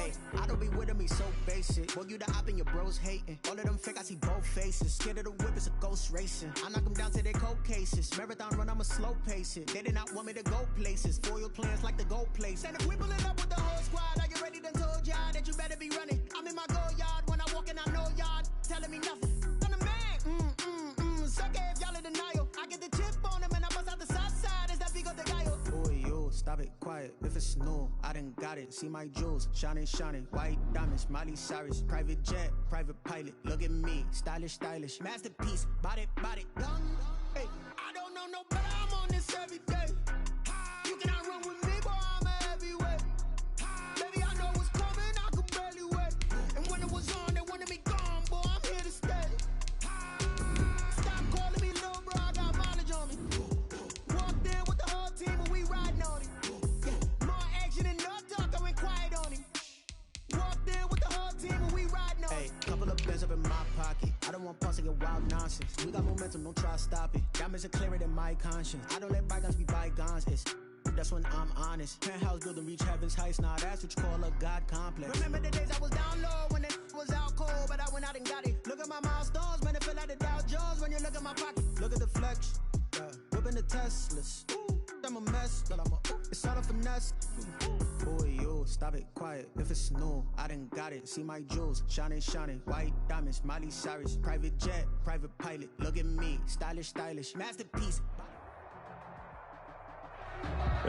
Hey, I don't be with me so basic. Boy, you the op and your bros hating. All of them fake, I see both faces. Scared of the whip, it's a ghost racing. I knock them down to their cold cases. Marathon run, I'ma slow pace it. They did not want me to go places. Foil plans like the gold place. And if we pulling up with the whole squad, are you ready? Done told y'all that you better be running. I'm in my go yard when I walk in, I know y'all telling me nothing. I'm the man. Suck it if y'all in denial. I get the chip on them and I bust out the south side. Is that big of the guy? Boy, yo, stop it, quiet. If it's new, I done got it. See my jewels, shining, shining. White diamonds, Miley Cyrus. Private jet, private pilot. Look at me, stylish, stylish. Masterpiece, body, young. Hey, I don't know no better. I'm on this every day. You cannot run with me, boy. I'm a heavyweight. Baby, I know what's coming. I could barely wait. And when it was on, they wanted me gone, boy. I'm here to stay. Stop calling me little bro. I got mileage on me. Walked in with the whole team and we riding on it. Yeah, more action and no talk. I went quiet on him. Walked in with the whole team and we riding on it. Hey, couple of bands up in my pocket. I don't want pause to get wild nonsense. We got momentum, don't try to stop it. Diamonds are clearer than my conscience. I don't let bygones be bygones. That's when I'm honest. Penthouse building reach heaven's heights. Now that's what you call a God complex. Remember the days I was down low when it was out cold, but I went out and got it. Look at my milestones, man, it feel like the Dow Jones when you look at my pocket. Look at the flex, whipping the Teslas. I'm a mess, but it's all a finesse. Boy, yo, stop it, quiet. If it's new, I done got it. See my jewels, shining, shining. White diamonds, Miley Cyrus. Private jet, private pilot. Look at me, stylish, stylish. Masterpiece.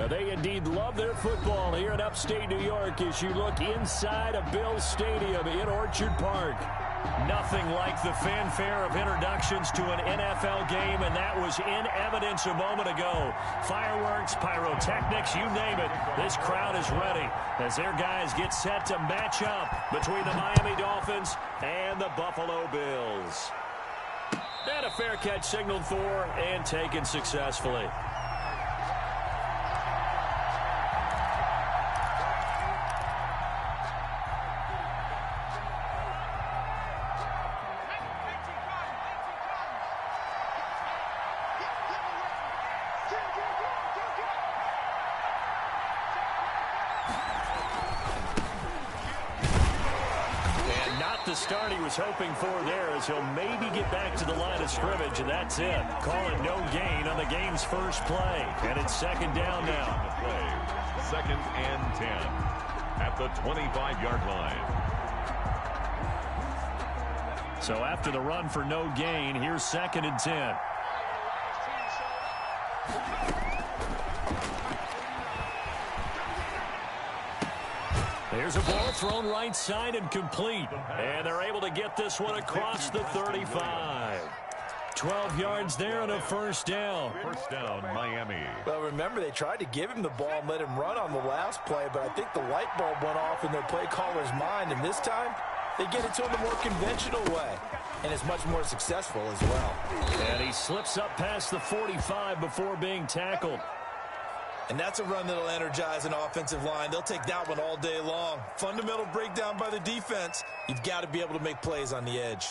They indeed love their football here in upstate New York as you look inside of Bills Stadium in Orchard Park. Nothing like the fanfare of introductions to an NFL game, and that was in evidence a moment ago. Fireworks, pyrotechnics, you name it. This crowd is ready as their guys get set to match up between the Miami Dolphins and the Buffalo Bills. And a fair catch signaled for and taken successfully. Start he was hoping for there as he'll maybe get back to the line of scrimmage, and that's it. Call it no gain on the game's first play, and it's second down now. Second and 10 at the 25-yard line. So after the run for no gain, here's second and 10. There's a ball thrown right side and complete. And they're able to get this one across the 35. 12 yards there and a first down. First down, Miami. Well, remember, they tried to give him the ball and let him run on the last play, but I think the light bulb went off in their play caller's mind, and this time they get it to him the more conventional way, and it's much more successful as well. And he slips up past the 45 before being tackled. And that's a run that'll energize an offensive line. They'll take that one all day long. Fundamental breakdown by the defense. You've got to be able to make plays on the edge.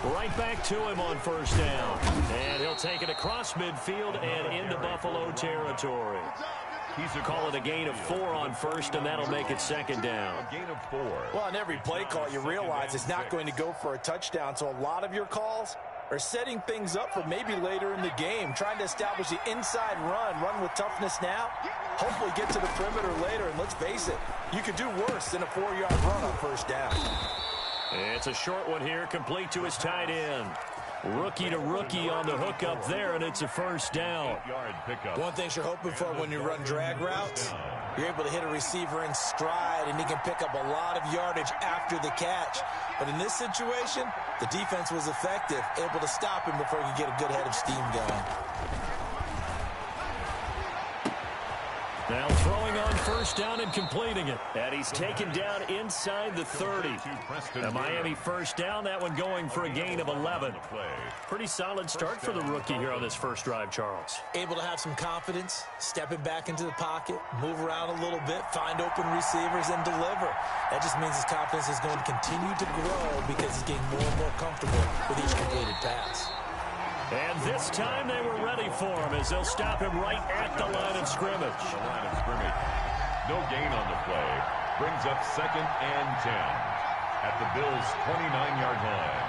Right back to him on first down. And he'll take it across midfield and into Buffalo territory. Call it a gain of 4 on first, and that'll make it second down. A gain of 4. Well, on every play call, you realize it's not going to go for a touchdown, so a lot of your calls are setting things up for maybe later in the game, trying to establish the inside run with toughness now, hopefully get to the perimeter later, and let's face it, you could do worse than a 4-yard run on first down. It's a short one here, complete to his tight end. Rookie to rookie on the hook up there, and it's a first down. One thing you're hoping for when you run drag routes, you're able to hit a receiver in stride, and he can pick up a lot of yardage after the catch. But in this situation, the defense was effective, able to stop him before he could get a good head of steam going. Now throwing on first down and completing it. And he's taken down inside the 30. A Miami first down, that one going for a gain of 11. Pretty solid start for the rookie here on this first drive, Charles. Able to have some confidence, stepping back into the pocket, move around a little bit, find open receivers, and deliver. That just means his confidence is going to continue to grow because he's getting more and more comfortable with each completed pass. And this time they were ready for him as they'll stop him right at the line of scrimmage. No gain on the play. Brings up 2nd and 10 at the Bills' 29-yard line.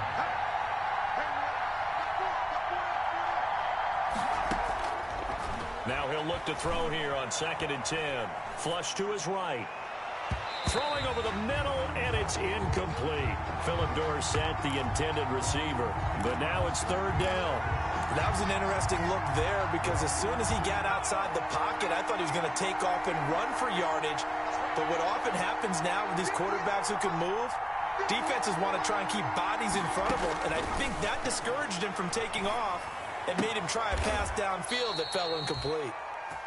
Now he'll look to throw here on 2nd and 10. Flush to his right. Throwing over the middle, and it's incomplete. Phillip Dorsett, the intended receiver. But now it's 3rd down. That was an interesting look there because as soon as he got outside the pocket, I thought he was going to take off and run for yardage. But what often happens now with these quarterbacks who can move, defenses want to try and keep bodies in front of them, and I think that discouraged him from taking off and made him try a pass downfield that fell incomplete.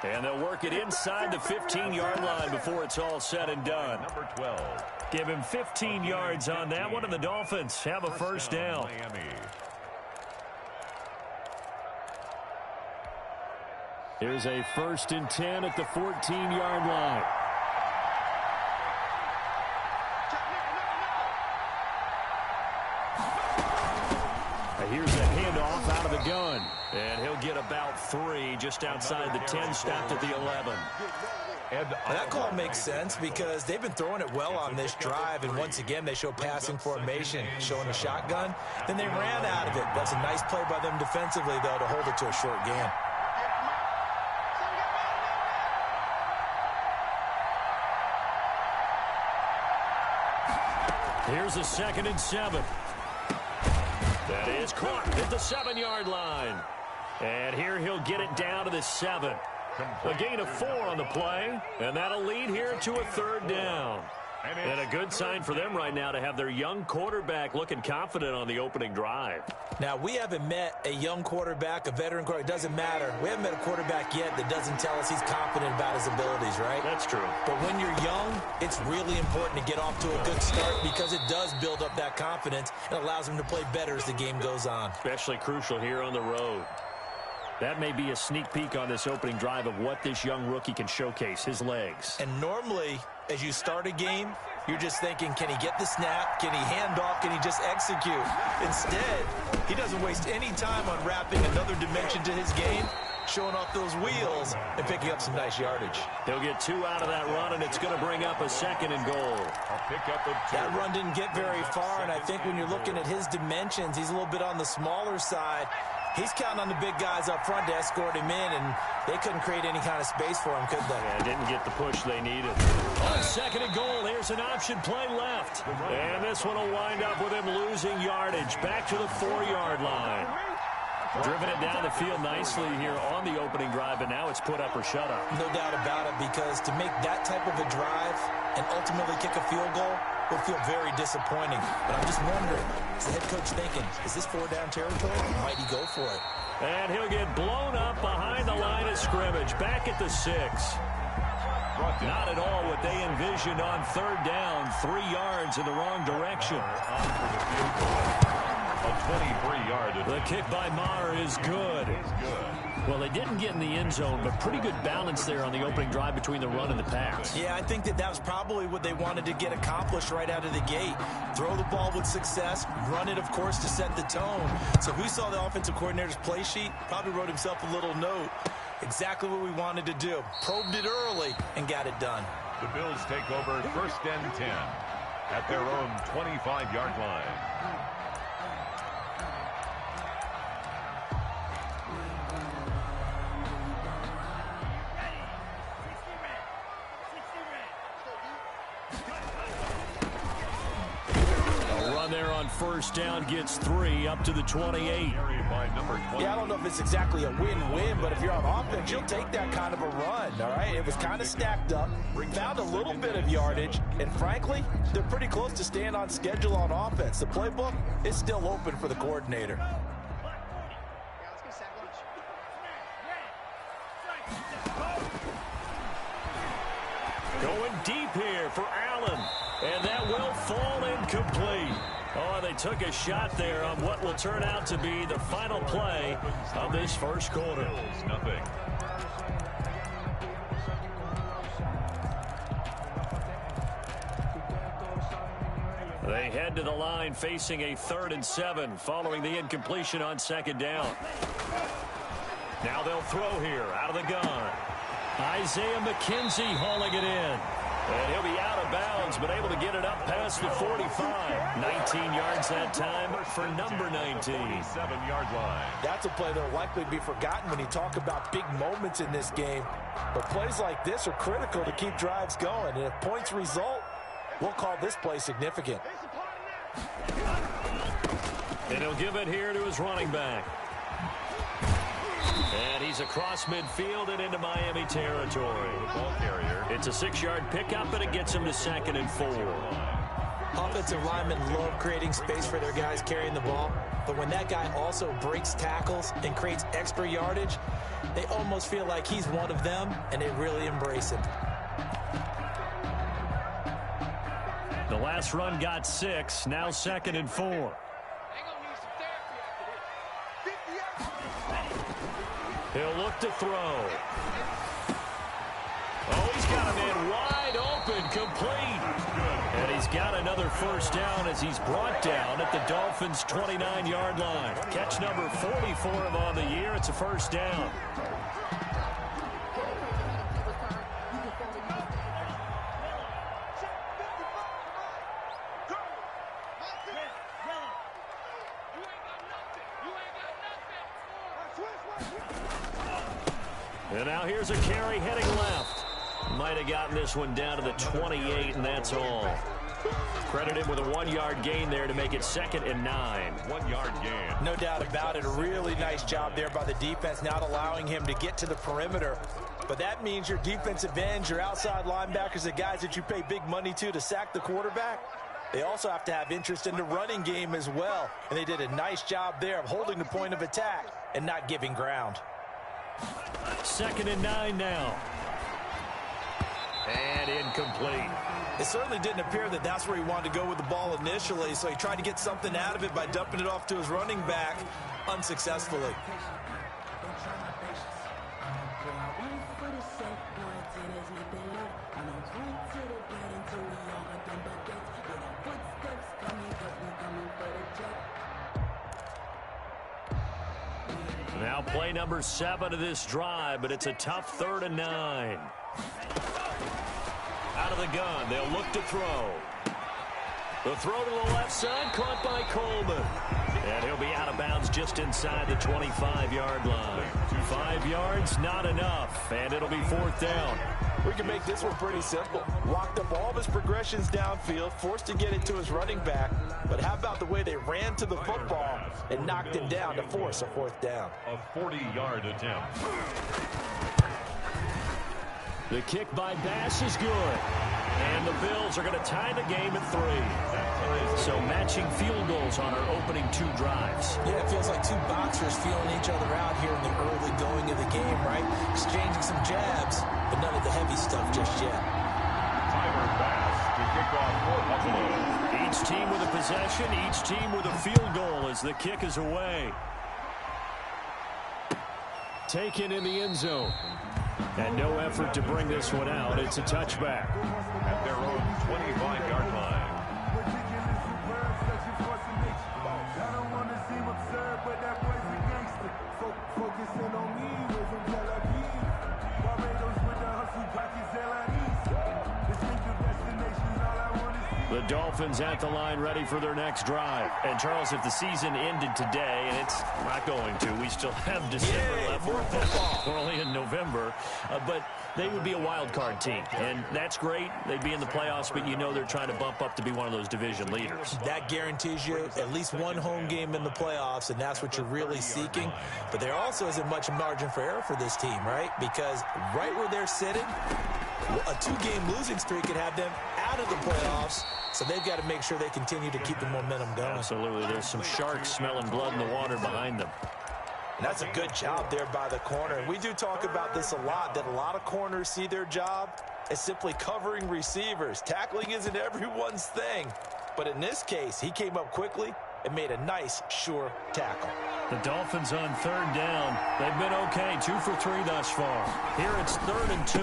And they'll work it inside the 15-yard line before it's all said and done. Number 12. Give him 15 yards on that one, and the Dolphins have a first down. Miami. Here's a 1st and 10 at the 14-yard line. Here's a handoff out of the gun. And he'll get about 3 just outside the 10, stopped at the 11. That call makes sense because they've been throwing it well on this drive, and once again they show passing formation, showing a shotgun. Then they ran out of it. That's a nice play by them defensively, though, to hold it to a short gain. Here's a 2nd and 7. That is caught at the 7-yard line. And here he'll get it down to the 7. A gain of 4 on the play, and that'll lead here to a 3rd down. And a good sign for them right now to have their young quarterback looking confident on the opening drive. Now, we haven't met a young quarterback, a veteran quarterback. It doesn't matter. We haven't met a quarterback yet that doesn't tell us he's confident about his abilities, right? That's true. But when you're young, it's really important to get off to a good start because it does build up that confidence and allows him to play better as the game goes on. Especially crucial here on the road. That may be a sneak peek on this opening drive of what this young rookie can showcase, his legs. And normally, as you start a game, you're just thinking, can he get the snap? Can he hand off? Can he just execute? Instead, he doesn't waste any time unwrapping another dimension to his game, showing off those wheels and picking up some nice yardage. He'll get 2 out of that run, and it's going to bring up a 2nd and goal. That run didn't get very far, and I think when you're looking at his dimensions, he's a little bit on the smaller side. He's counting on the big guys up front to escort him in, and they couldn't create any kind of space for him, could they? Yeah, didn't get the push they needed. On 2nd and goal, here's an option play left. And this one will wind up with him losing yardage. Back to the 4-yard line. Driven it down the field nicely here on the opening drive, but now it's put up or shut up. No doubt about it, because to make that type of a drive and ultimately kick a field goal would feel very disappointing. But I'm just wondering, is the head coach thinking, is this 4-down territory? Might he go for it? And he'll get blown up behind the line of scrimmage, back at the 6. Not at all what they envisioned on 3rd down, 3 yards in the wrong direction. A 23-yard. The kick by Maher is good. Well, they didn't get in the end zone, but pretty good balance there on the opening drive between the run and the pass. Yeah, I think that was probably what they wanted to get accomplished right out of the gate. Throw the ball with success, run it, of course, to set the tone. So if we saw the offensive coordinator's play sheet, probably wrote himself a little note. Exactly what we wanted to do. Probed it early and got it done. The Bills take over 1st and 10 at their own 25-yard line. There on 1st down gets 3 up to the 28. Yeah, I don't know if it's exactly a win-win, but if you're on offense, you'll take that kind of a run, all right? It was kind of stacked up, found a little bit of yardage, and frankly, they're pretty close to staying on schedule on offense. The playbook is still open for the coordinator. Going deep here for Allen. And that will fall incomplete. Oh, they took a shot there on what will turn out to be the final play of this first quarter. Nothing. They head to the line facing a 3rd and 7 following the incompletion on 2nd down. Now they'll throw here out of the gun. Isaiah McKenzie hauling it in. And he'll be out of bounds, but able to get it up past the 45. 19 yards that time for number 19. 7-yard line. That's a play that will likely be forgotten when you talk about big moments in this game. But plays like this are critical to keep drives going. And if points result, we'll call this play significant. And he'll give it here to his running back. And he's across midfield and into Miami territory. Ball carrier. It's a 6-yard pickup, and it gets him to 2nd and 4. Offensive linemen love creating space for their guys carrying the ball. But when that guy also breaks tackles and creates extra yardage, they almost feel like he's one of them, and they really embrace him. The last run got 6, now 2nd and 4. He'll look to throw. Oh, he's got a man wide open, complete. And he's got another first down as he's brought down at the Dolphins' 29-yard line. Catch number 44 on the year. It's a first down. And now here's a carry heading left. Might have gotten this one down to the 28, and that's all. Credit him with a 1-yard gain there to make it 2nd and 9. 1-yard gain. No doubt about it. A really nice job there by the defense, not allowing him to get to the perimeter. But that means your defensive ends, your outside linebackers, the guys that you pay big money to sack the quarterback, they also have to have interest in the running game as well. And they did a nice job there of holding the point of attack and not giving ground. 2nd and 9 now. And incomplete. It certainly didn't appear that that's where he wanted to go with the ball initially, so he tried to get something out of it by dumping it off to his running back unsuccessfully. Now play number 7 of this drive, but it's a tough 3rd and 9. Out of the gun, they'll look to throw. The throw to the left side, caught by Coleman. And he'll be out of bounds just inside the 25-yard line. 5 yards, not enough, and it'll be 4th down. We can make this one pretty simple. Locked up all of his progressions downfield, forced to get it to his running back. But how about the way they ran to the football and knocked him down to force a 4th down? A 40-yard attempt. The kick by Bass is good. And the Bills are going to tie the game at 3. So matching field goals on our opening 2 drives. Yeah, it feels like 2 boxers feeling each other out here in the early going of the game, right? Exchanging some jabs, but none of the heavy stuff just yet. Tyler Bass to kick off for Buffalo. Each team with a possession, each team with a field goal as the kick is away. Taken in the end zone. And no effort to bring this one out. It's a touchback. At their own 25-yard line. The Dolphins at the line ready for their next drive. And, Charles, if the season ended today, and it's not going to, we still have December left. We're only in November. But they would be a wild card team. And that's great. They'd be in the playoffs, but you know they're trying to bump up to be one of those division leaders. That guarantees you at least one home game in the playoffs, and that's what you're really seeking. But there also isn't much margin for error for this team, right? Because right where they're sitting, a 2-game losing streak could have them out of the playoffs. So they've got to make sure they continue to keep the momentum going. Absolutely. There's some sharks smelling blood in the water behind them. And that's a good job there by the corner. And we do talk about this a lot, that a lot of corners see their job is simply covering receivers. Tackling isn't everyone's thing. But in this case, he came up quickly and made a nice, sure tackle. The Dolphins on third down. They've been okay, 2 for 3 thus far. Here it's 3rd and 2.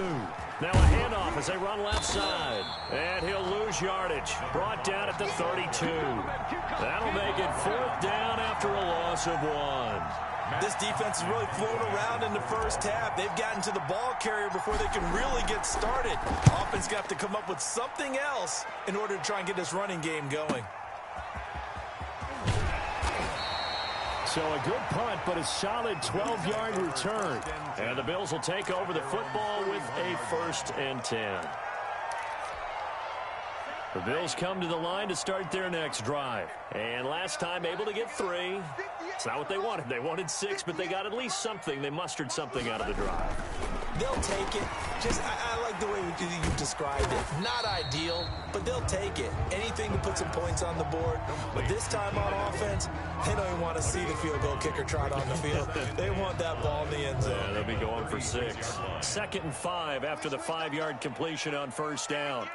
Now a handoff as they run left side. And he'll lose yardage. Brought down at the 32. That'll make it 4th down after a loss of 1. This defense has really flown around in the first half. They've gotten to the ball carrier before they can really get started. Offense got to come up with something else in order to try and get this running game going. So a good punt, but a solid 12-yard return. And the Bills will take over the football with a 1st and 10. The Bills come to the line to start their next drive. And last time able to get 3. It's not what they wanted. They wanted 6, but they got at least something. They mustered something out of the drive. They'll take it. I like the way you described it. Not ideal, but they'll take it. Anything to put some points on the board. But this time on offense, they don't even want to see the field goal kicker trot on the field. They want that ball in the end zone. Yeah, they'll be going for 6. 2nd and 5 after the 5-yard completion on 1st down.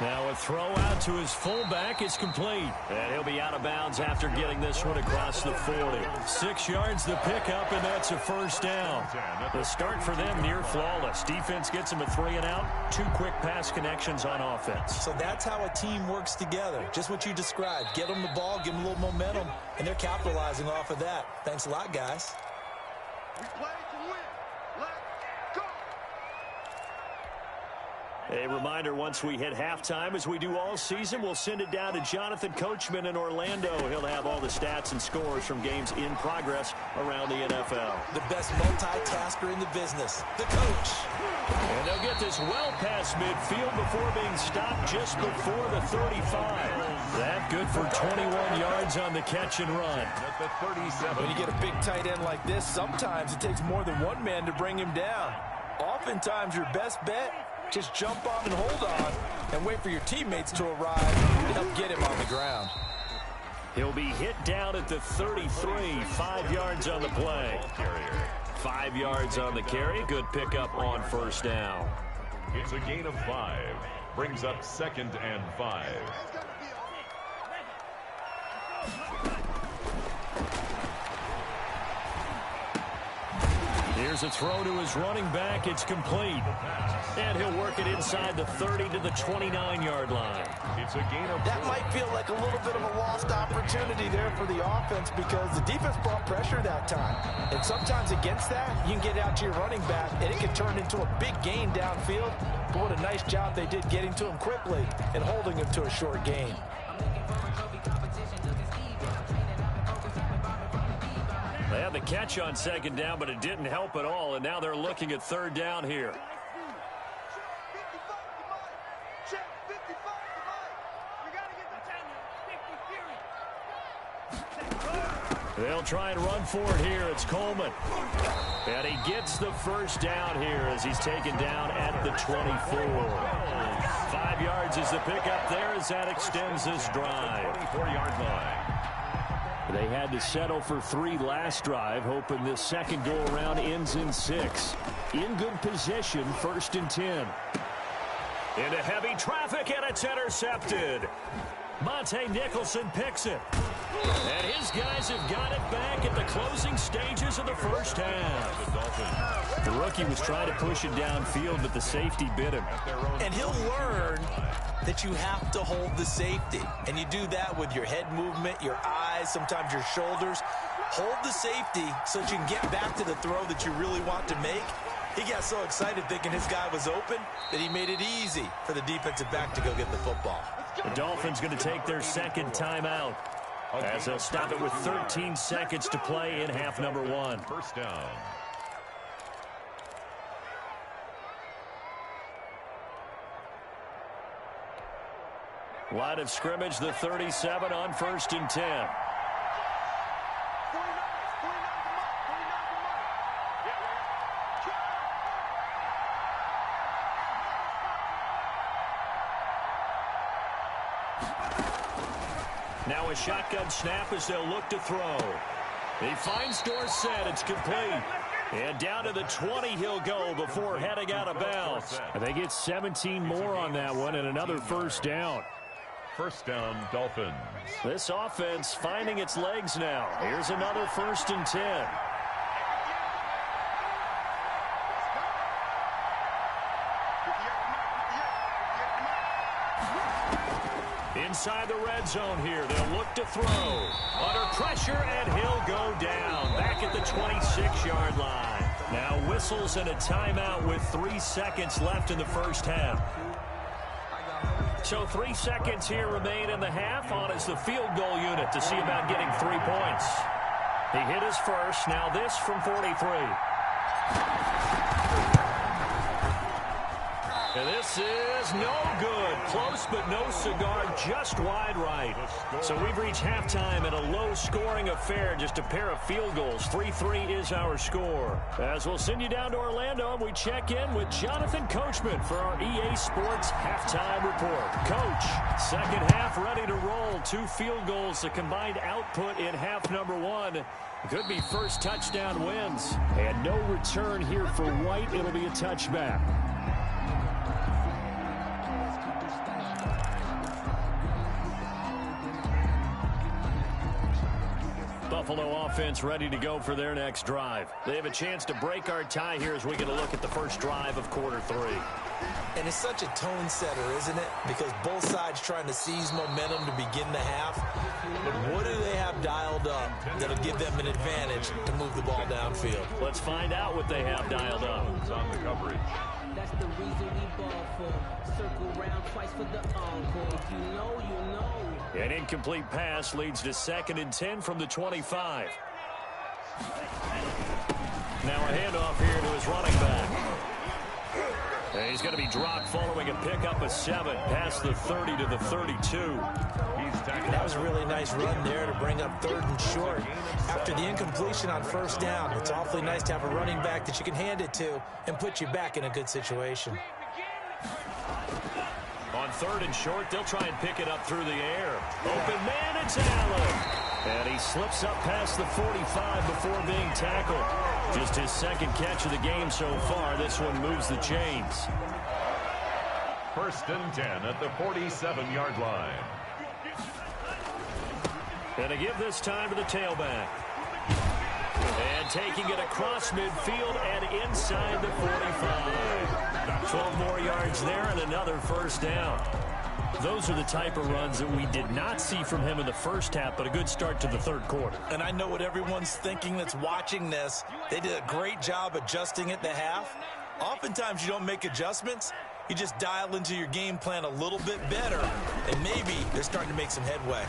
Now a throw out to his fullback is complete. And he'll be out of bounds after getting this one across the 40. 6 yards the pickup, and that's a 1st down. The start for them near flawless. Defense gets them a 3 and out. 2 quick pass connections on offense. So that's how a team works together. Just what you described. Get them the ball, give them a little momentum, and they're capitalizing off of that. Thanks a lot, guys. We play to win. Let's go. A reminder, once we hit halftime, as we do all season, we'll send it down to Jonathan Coachman in Orlando. He'll have all the stats and scores from games in progress around the NFL. The best multitasker in the business, the coach. And they'll get this well past midfield before being stopped just before the 35. That good for 21 yards on the catch and run. At the 37. When you get a big tight end like this, sometimes it takes more than one man to bring him down. Oftentimes, your best bet, just jump on and hold on and wait for your teammates to arrive to help get him on the ground. He'll be hit down at the 33, 5 yards on the play. 5 yards on the carry. Good pickup on 1st down. It's a gain of 5. Brings up 2nd and 5. Here's a throw to his running back. It's complete. And he'll work it inside the 30 to the 29-yard line. It's a gain of 4. That might feel like a little bit of a lost opportunity there for the offense because the defense brought pressure that time. And sometimes against that, you can get out to your running back, and it can turn into a big gain downfield. But what a nice job they did getting to him quickly and holding him to a short gain. They had the catch on 2nd down, but it didn't help at all, and now they're looking at 3rd down here. They'll try and run for it here. It's Coleman. And he gets the 1st down here as he's taken down at the 24. 5 yards is the pickup there as that extends this drive. 24-yard line. They had to settle for 3 last drive, hoping this second go-around ends in 6. In good position, 1st and 10. Into heavy traffic, and it's intercepted. Monte Nicholson picks it. And his guys have got it back at the closing stages of the 1st half. The rookie was trying to push it downfield, but the safety bit him. And he'll learn that you have to hold the safety. And you do that with your head movement, your eyes, sometimes your shoulders. Hold the safety so that you can get back to the throw that you really want to make. He got so excited thinking his guy was open that he made it easy for the defensive back to go get the football. The Dolphins going to take their 2nd timeout as they'll stop it with 13 seconds to play in half number 1. 1st down. Line of scrimmage, the 37 on 1st and 10. Now a shotgun snap as they'll look to throw. He finds Dorsett. It's complete. And down to the 20 he'll go before heading out of bounds. I think it's 17 more on that one and another first down. First down, Dolphins. This offense finding its legs now. Here's another 1st and 10. Inside the red zone here. They'll look to throw. Under pressure, and he'll go down. Back at the 26-yard line. Now whistles and a timeout with 3 seconds left in the first half. So 3 seconds here remain in the half. On is the field goal unit to see about getting 3 points. He hit his first. Now this from 43. And this is no good. Close, but no cigar, just wide right. So we've reached halftime in a low-scoring affair, just a pair of field goals. 3-3 is our score. As we'll send you down to Orlando, we check in with Jonathan Coachman for our EA Sports Halftime Report. Coach, second half ready to roll. 2 field goals, the combined output in half number 1. Could be first touchdown wins. And no return here for White. It'll be a touchback. Buffalo offense ready to go for their next drive. They have a chance to break our tie here as we get a look at the first drive of quarter 3. And it's such a tone setter, isn't it? Because both sides trying to seize momentum to begin the half. But what do they have dialed up that'll give them an advantage to move the ball downfield? Let's find out what they have dialed up. On the coverage. That's the reason we ball for. Circle round twice for the encore. If you know, you know. An incomplete pass leads to 2nd and 10 from the 25. Now a handoff here to his running back. And he's going to be dropped following a pickup of 7 past the 30 to the 32. That was a really nice run there to bring up 3rd and short. After the incompletion on first down, it's awfully nice to have a running back that you can hand it to and put you back in a good situation. On 3rd and short, they'll try and pick it up through the air. Open man, it's Allen. And he slips up past the 45 before being tackled. Just his 2nd catch of the game so far. This one moves the chains. 1st and 10 at the 47-yard line. And a give this time to the tailback. And taking it across midfield and inside the 45. 12 more yards there and another first down. Those are the type of runs that we did not see from him in the first half, but a good start to the 3rd quarter. And I know what everyone's thinking that's watching this. They did a great job adjusting at the half. Oftentimes you don't make adjustments. You just dial into your game plan a little bit better, and maybe they're starting to make some headway.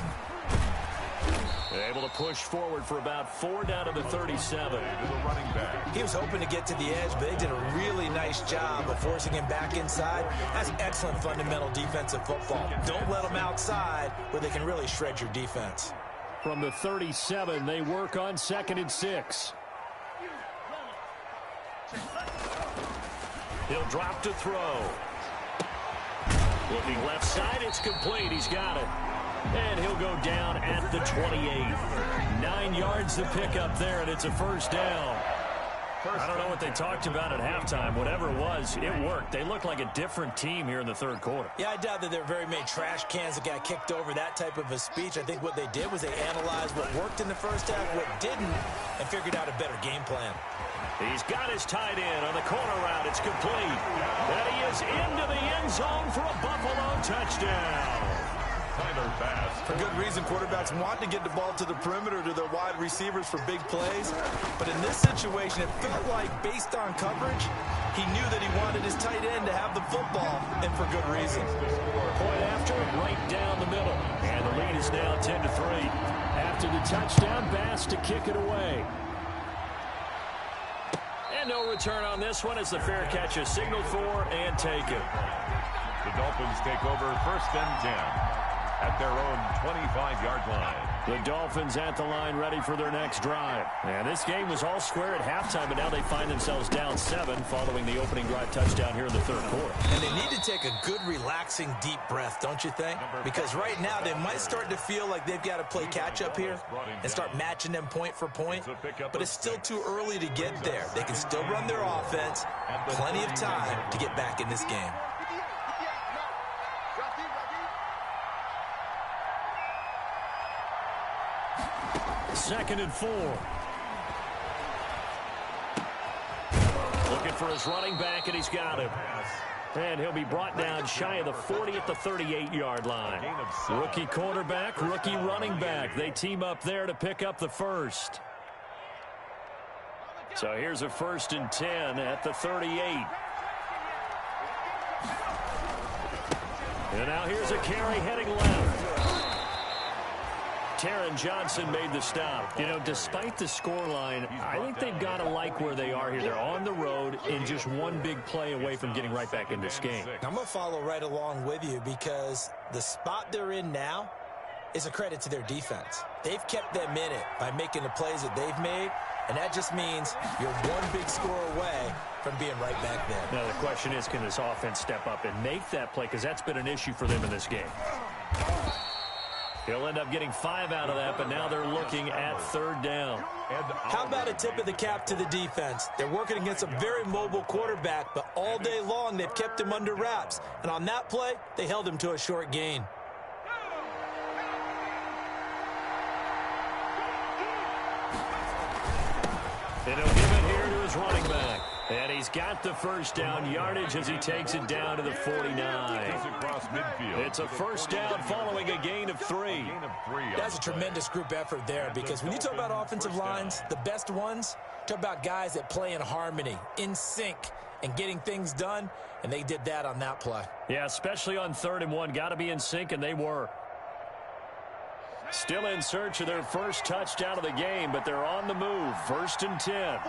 They're able to push forward for about 4 down to the 37. He was hoping to get to the edge, but they did a really nice job of forcing him back inside. That's excellent fundamental defensive football. Don't let them outside where they can really shred your defense. From the 37, they work on 2nd and 6. He'll drop to throw. Looking left side, it's complete. He's got it. And he'll go down at the 28. 9 yards to pick up there, and it's a first down. I don't know what they talked about at halftime. Whatever it was, it worked. They look like a different team here in the 3rd quarter. Yeah, I doubt that there were very many trash cans that got kicked over, that type of a speech. I think what they did was they analyzed what worked in the first half, what didn't, and figured out a better game plan. He's got his tight end on the corner route. It's complete. And he is into the end zone for a Buffalo touchdown. For good reason, quarterbacks want to get the ball to the perimeter to their wide receivers for big plays. But in this situation, it felt like, based on coverage, he knew that he wanted his tight end to have the football, and for good reason. Point after, right down the middle. And the lead is now 10-3. After the touchdown, Bass to kick it away. And no return on this one as the fair catch is signaled for and taken. The Dolphins take over 1st and 10 at their own 25-yard line. The Dolphins at the line ready for their next drive. And this game was all square at halftime, but now they find themselves down 7 following the opening drive touchdown here in the third quarter. And they need to take a good, relaxing, deep breath, don't you think? Because right now they might start to feel like they've got to play catch-up here and start matching them point for point. But it's still too early to get there. They can still run their offense. Plenty of time to get back in this game. Second and 4. Looking for his running back, and he's got him. And he'll be brought down shy of the 40 at the 38-yard line. Rookie quarterback, rookie running back. They team up there to pick up the first. So here's a 1st and 10 at the 38. And now here's a carry heading left. Taron Johnson made the stop. You know, despite the scoreline, I think they've got to like where they are here. They're on the road and just one big play away from getting right back in this game. I'm going to follow right along with you because the spot they're in now is a credit to their defense. They've kept them in it by making the plays that they've made, and that just means you're one big score away from being right back there. Now, the question is, can this offense step up and make that play? Because that's been an issue for them in this game. He'll end up getting 5 out of that, but now they're looking at 3rd down. How about a tip of the cap to the defense? They're working against a very mobile quarterback, but all day long they've kept him under wraps. And on that play, they held him to a short gain. And he'll give it here to his running back. And he's got the first down yardage as he takes it down to the 49. It's a first down following a gain of 3. That's a tremendous group effort there because when you talk about offensive lines, the best ones, talk about guys that play in harmony, in sync, and getting things done, and they did that on that play. Yeah, especially on 3rd and 1. Got to be in sync, and they were. Still in search of their first touchdown of the game, but they're on the move. 1st and 10.